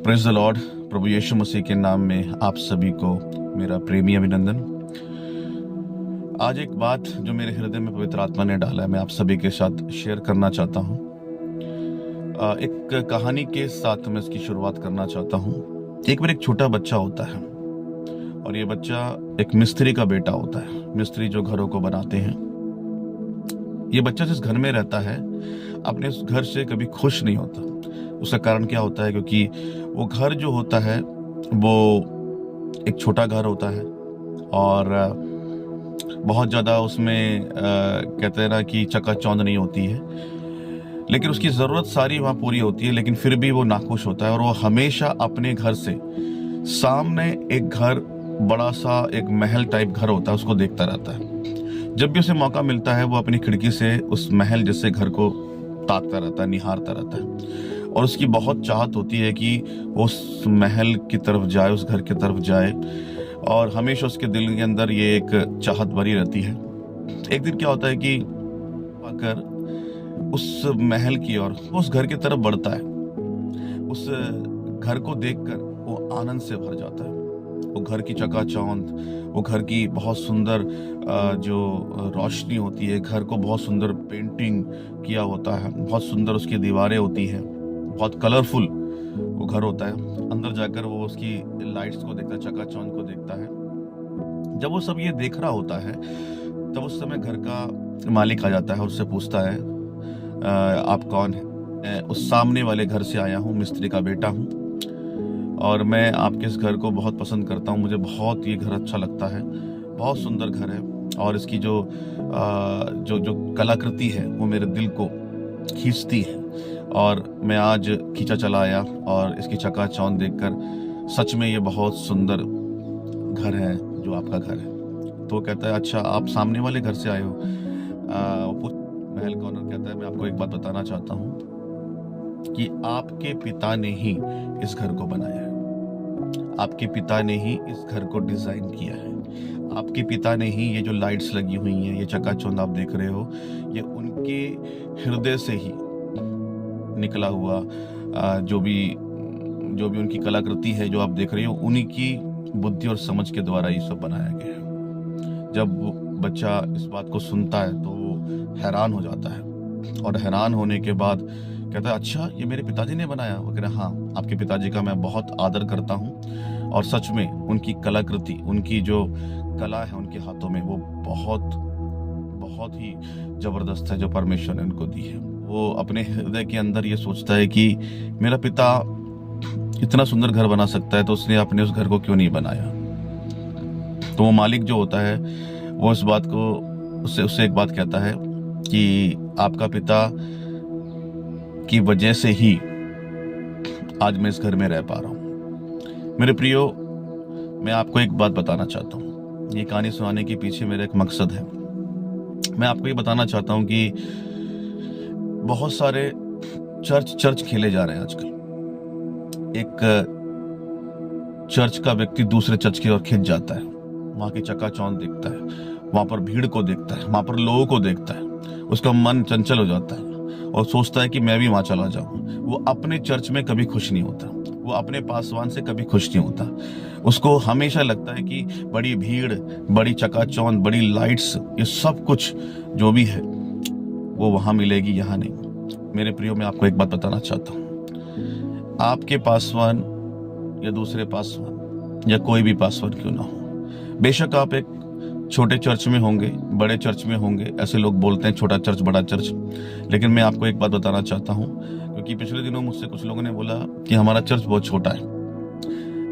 Praise the Lord. प्रभु यीशु मसीह के नाम में आप सभी को मेरा प्रेमी अभिनंदन। आज एक बात जो मेरे हृदय में पवित्र आत्मा ने डाला है, मैं आप सभी के साथ शेयर करना चाहता हूँ। एक कहानी के साथ मैं इसकी शुरुआत करना चाहता हूँ। एक बार एक छोटा बच्चा होता है और ये बच्चा एक मिस्त्री का बेटा होता है। मिस्त्री जो घरों को बनाते हैं। ये बच्चा जिस घर में रहता है अपने उस घर से कभी खुश नहीं होता। उसका कारण क्या होता है? क्योंकि वो घर जो होता है वो एक छोटा घर होता है और बहुत ज़्यादा उसमें कहते हैं ना कि चकाचौंध नहीं होती है, लेकिन उसकी ज़रूरत सारी वहाँ पूरी होती है, लेकिन फिर भी वो नाखुश होता है। और वो हमेशा अपने घर से सामने एक घर, बड़ा सा एक महल टाइप घर होता है, उसको देखता रहता है। जब भी उसे मौका मिलता है वो अपनी खिड़की से उस महल जैसे घर को ताकता रहता है, निहारता रहता है। और उसकी बहुत चाहत होती है कि उस महल की तरफ जाए, उस घर की तरफ जाए, और हमेशा उसके दिल के अंदर ये एक चाहत भरी रहती है। एक दिन क्या होता है कि आकर उस महल की ओर, उस घर की तरफ बढ़ता है। उस घर को देखकर वो आनंद से भर जाता है। वो घर की चकाचौंध, वो घर की बहुत सुंदर जो रोशनी होती है, घर को बहुत सुंदर पेंटिंग किया होता है, बहुत सुंदर उसकी दीवारें होती हैं, बहुत कलरफुल वो घर होता है। अंदर जाकर वो उसकी लाइट्स को देखता है, चकाचौंध को देखता है। जब वो सब ये देख रहा होता है तब उस समय घर का मालिक आ जाता है और उससे पूछता है, आप कौन है? मैं उस सामने वाले घर से आया हूँ, मिस्त्री का बेटा हूँ, और मैं आपके इस घर को बहुत पसंद करता हूँ। मुझे बहुत ये घर अच्छा लगता है, बहुत सुंदर घर है, और इसकी जो कलाकृति है वो मेरे दिल को खींचती है। और मैं आज खींचा चला आया और इसकी चकाचौंध देखकर सच में ये बहुत सुंदर घर है जो आपका घर है। तो कहता है, अच्छा आप सामने वाले घर से आए हो? महल का ओनर कहता है, मैं आपको एक बात बताना चाहता हूँ कि आपके पिता ने ही इस घर को बनाया है। आपके पिता ने ही इस घर को डिजाइन किया है। आपके पिता ने ही ये जो लाइट्स लगी हुई हैं, ये चकाचौंध आप देख रहे हो, ये उनके हृदय से ही निकला हुआ जो भी उनकी कलाकृति है जो आप देख रहे हो, उन्हीं की बुद्धि और समझ के द्वारा ये सब बनाया गया है। जब बच्चा इस बात को सुनता है तो वो हैरान हो जाता है, और हैरान होने के बाद कहता है, अच्छा ये मेरे पिताजी ने बनाया? वो कह रहा, हाँ आपके पिताजी का मैं बहुत आदर करता हूँ, और सच में उनकी कलाकृति, उनकी जो कला है उनके हाथों में, वो बहुत ही जबरदस्त है जो परमेश्वर ने उनको दी है। वो अपने हृदय के अंदर ये सोचता है कि मेरा पिता इतना सुंदर घर बना सकता है तो उसने अपने उस घर को क्यों नहीं बनाया? तो वो मालिक जो होता है वो इस बात को उससे एक बात कहता है कि आपका पिता की वजह से ही आज मैं इस घर में रह पा रहा हूँ। मेरे प्रियो, मैं आपको एक बात बताना चाहता हूँ। ये कहानी सुनाने के पीछे मेरा एक मकसद है। मैं आपको ये बताना चाहता हूँ कि बहुत सारे चर्च खेले जा रहे हैं आजकल। एक चर्च का व्यक्ति दूसरे चर्च की ओर खिंच जाता है, वहां की चकाचौंध देखता है, वहां पर भीड़ को देखता है, वहां पर लोगों को देखता है, उसका मन चंचल हो जाता है और सोचता है कि मैं भी वहां चला जाऊं। वो अपने चर्च में कभी खुश नहीं होता, वो अपने पासवान से कभी खुश नहीं होता। उसको हमेशा लगता है कि बड़ी भीड़, बड़ी चकाचौंध, बड़ी लाइट्स, ये सब कुछ जो भी है वो वहां मिलेगी, यहाँ नहीं। मेरे प्रियो, मैं आपको एक बात बताना चाहता हूँ। आपके पासवान या दूसरे पासवान या कोई भी पासवान क्यों ना हो, बेशक आप एक छोटे चर्च में होंगे, बड़े चर्च में होंगे, ऐसे लोग बोलते हैं छोटा चर्च बड़ा चर्च, लेकिन मैं आपको एक बात बताना चाहता हूँ, क्योंकि पिछले दिनों मुझसे कुछ लोगों ने बोला कि हमारा चर्च बहुत छोटा है।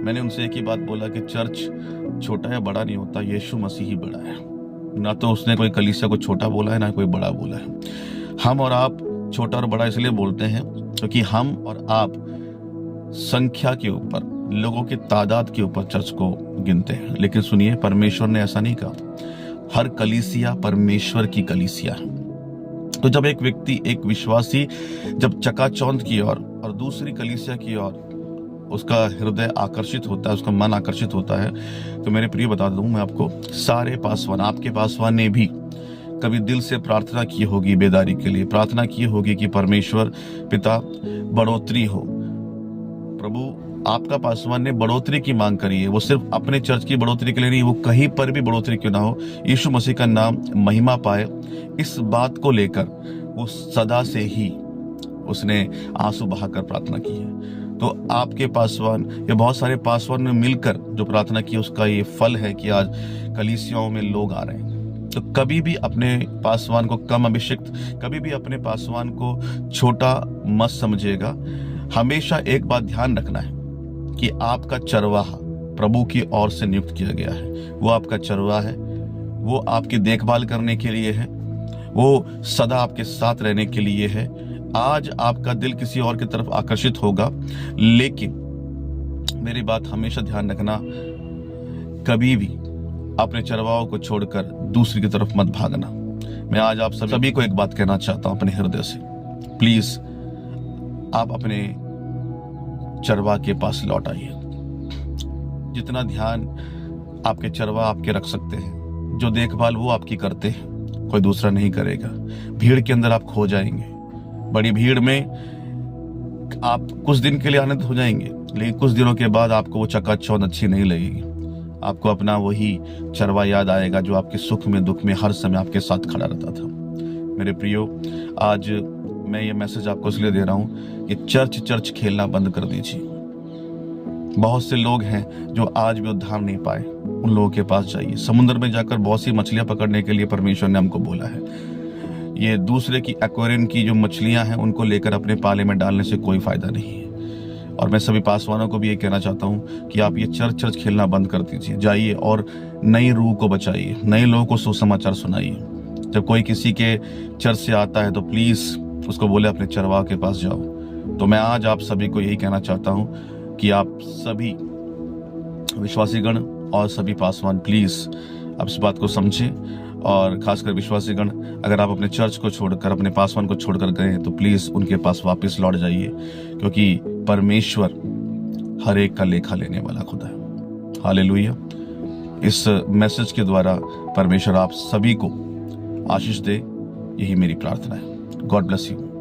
मैंने उनसे एक ही बात बोला कि चर्च छोटा या बड़ा नहीं होता, यीशु मसीह ही बड़ा है। ना तो उसने कोई कलीसिया को छोटा बोला है, ना कोई बड़ा बोला है। हम और आप छोटा और बड़ा इसलिए बोलते हैं क्योंकि हम और आप संख्या के ऊपर, लोगों की तादाद के ऊपर चर्च को गिनते हैं। लेकिन सुनिए, परमेश्वर ने ऐसा नहीं कहा। हर कलीसिया परमेश्वर की कलीसिया है। तो जब एक व्यक्ति, एक विश्वासी जब चकाचौंध की ओर और दूसरी कलीसिया की ओर उसका हृदय आकर्षित होता है, उसका मन आकर्षित होता है, तो मेरे प्रिय बता दूं मैं आपको, सारे पासवान, आपके पासवान ने भी कभी दिल से प्रार्थना की होगी, बेदारी के लिए प्रार्थना की होगी कि परमेश्वर पिता बढ़ोतरी हो, प्रभु आपका पासवान ने बढ़ोतरी की मांग करी है, वो सिर्फ अपने चर्च की बढ़ोतरी के लिए नहीं, वो कहीं पर भी बढ़ोतरी क्यों ना हो, यीशु मसीह का नाम महिमा पाए, इस बात को लेकर वो सदा से ही उसने आंसू बहाकर प्रार्थना की है। तो आपके पासवान या बहुत सारे पासवान ने मिलकर जो प्रार्थना की, उसका ये फल है कि आज कलीसियाओं में लोग आ रहे हैं। तो कभी भी अपने पासवान को कम अभिषिक्त, कभी भी अपने पासवान को छोटा मत समझिएगा। हमेशा एक बात ध्यान रखना है कि आपका चरवाहा प्रभु की ओर से नियुक्त किया गया है। वो आपका चरवाहा है, वो आपकी देखभाल करने के लिए है, वो सदा आपके साथ रहने के लिए है। आज आपका दिल किसी और की तरफ आकर्षित होगा, लेकिन मेरी बात हमेशा ध्यान रखना, कभी भी अपने चरवाहों को छोड़कर दूसरी की तरफ मत भागना। मैं आज आप सभी को एक बात कहना चाहता हूं अपने हृदय से, प्लीज आप अपने चरवाह के पास लौट आइए। जितना ध्यान आपके चरवाह आपके रख सकते हैं, जो देखभाल वो आपकी करते हैं, कोई दूसरा नहीं करेगा। भीड़ के अंदर आप खो जाएंगे, बड़ी भीड़ में आप कुछ दिन के लिए आनंदित हो जाएंगे, लेकिन कुछ दिनों के बाद आपको वो चकाचौंध अच्छी नहीं लगेगी। आपको अपना वही चरवाहा याद आएगा जो आपके सुख में दुख में हर समय आपके साथ खड़ा रहता था। मेरे प्रियो, आज मैं ये मैसेज आपको इसलिए दे रहा हूं कि चर्च खेलना बंद कर दीजिए। बहुत से लोग हैं जो आज भी उद्धार नहीं पाए, उन लोगों के पास जाइए। समुद्र में जाकर बहुत सी मछलियां पकड़ने के लिए परमेश्वर ने हमको बोला है। ये दूसरे की एक्वेरियम की जो मछलियां हैं उनको लेकर अपने पाले में डालने से कोई फायदा नहीं है। और मैं सभी पासवानों को भी ये कहना चाहता हूँ कि आप ये चर्च खेलना बंद कर दीजिए। जाइए और नई रूह को बचाइए, नए लोगों को सुसमाचार सुनाइए। जब कोई किसी के चर्च से आता है तो प्लीज उसको बोले अपने चरवाह के पास जाओ। तो मैं आज आप सभी को यही कहना चाहता हूँ कि आप सभी विश्वासीगण और सभी पासवान प्लीज आप इस बात को समझें, और खासकर विश्वासीगण, अगर आप अपने चर्च को छोड़कर, अपने पासवान को छोड़कर गए तो प्लीज उनके पास वापस लौट जाइए, क्योंकि परमेश्वर हर एक का लेखा लेने वाला खुदा है। हालेलुया। इस मैसेज के द्वारा परमेश्वर आप सभी को आशीष दे, यही मेरी प्रार्थना है। God bless you.